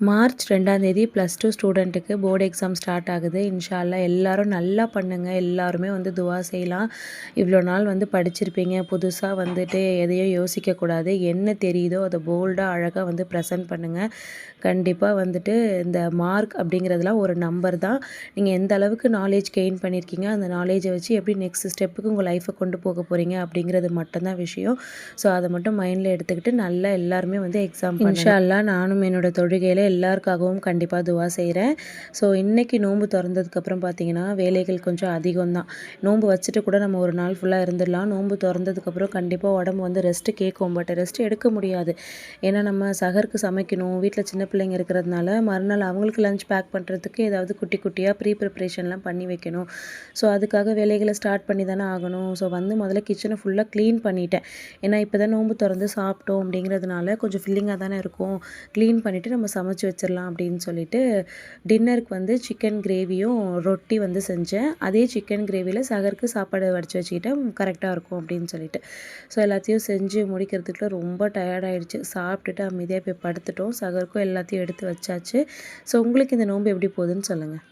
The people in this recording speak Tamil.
மார்ச் 2ஆம் தேதி +2 ஸ்டூடெண்ட்டுக்கு போர்டு எக்ஸாம் ஸ்டார்ட் ஆகுது. இன்ஷா அல்லாஹ் எல்லாரும் நல்லா பண்ணுங்க. எல்லாருமே வந்து துவா செய்யலாம். இவ்வளோ நாள் வந்து படிச்சிருப்பீங்க. புதுசா வந்துட்டு எதையும் யோசிக்கக்கூடாது. என்ன தெரியுதோ அதை போல்டாக அழகாக வந்து ப்ரெசென்ட் பண்ணுங்கள். கண்டிப்பாக வந்துட்டு இந்த மார்க் அப்படிங்கிறதுலாம் ஒரு நம்பர் தான். நீங்கள் எந்த அளவுக்கு நாலேஜ் கெயின் பண்ணியிருக்கீங்க, அந்த நாலேஜை வச்சு எப்படி நெக்ஸ்ட் ஸ்டெப்புக்கு உங்கள் லைஃப்பை கொண்டு போக போகிறீங்க அப்படிங்கிறது மட்டும்தான் விஷயம். ஸோ அதை மட்டும் மைண்டில் எடுத்துக்கிட்டு நல்லா எல்லாருமே வந்து எக்ஸாம் இன்ஷா அல்லாஹ் நானும் என்னோட தொழுகையில் எல்லாருக்காகவும் கண்டிப்பாக துவா செய்கிறேன். ஸோ இன்றைக்கி நோன்பு திறந்ததுக்கப்புறம் பார்த்திங்கன்னா வேலைகள் கொஞ்சம் அதிகம் தான். நோன்பு வச்சுட்டு கூட நம்ம ஒரு நாள் ஃபுல்லாக இருந்துடலாம். நோன்பு திறந்ததுக்கப்புறம் கண்டிப்பாக உடம்பு வந்து ரெஸ்ட்டு கேட்கும். பட் ரெஸ்ட் எடுக்க முடியாது. ஏன்னா நம்ம சகருக்கு சமைக்கணும், வீட்டில் சின்ன பிள்ளைங்க இருக்கிறதுனால மறுநாள் அவங்களுக்கு லஞ்ச் பேக் பண்ணுறதுக்கு ஏதாவது குட்டி குட்டியாக ப்ரிப்ரேஷன்லாம் பண்ணி வைக்கணும். ஸோ அதுக்காக வேலைகளை ஸ்டார்ட் பண்ணி தானே ஆகணும். ஸோ வந்து முதல்ல கிச்சனை ஃபுல்லாக க்ளீன் பண்ணிட்டேன். ஏன்னா இப்போ தான் நோன்பு திறந்து சாப்பிட்டோம் அப்படிங்கிறதுனால கொஞ்சம் ஃபில்லிங்காக தானே இருக்கும். க்ளீன் பண்ணிவிட்டு நம்ம சமைச்சு வச்சிடலாம் அப்படின்னு சொல்லிட்டு டின்னருக்கு வந்து சிக்கன் கிரேவியும் ரொட்டி வந்து செஞ்சேன். அதே சிக்கன் கிரேவியில் சகருக்கு சாப்பாடு வடித்து வச்சுக்கிட்டேன், கரெக்டாக இருக்கும் அப்படின்னு சொல்லிட்டு. ஸோ எல்லாத்தையும் செஞ்சு முடிக்கிறதுக்குள்ள ரொம்ப டயர்டாயிடுச்சு. சாப்பிட்டுட்டு அமைதியாக போய் படுத்துட்டோம். சகருக்கும் எல்லாத்தையும் எடுத்து வச்சாச்சு. ஸோ உங்களுக்கு இந்த நோன்பு எப்படி போகுதுன்னு சொல்லுங்கள்.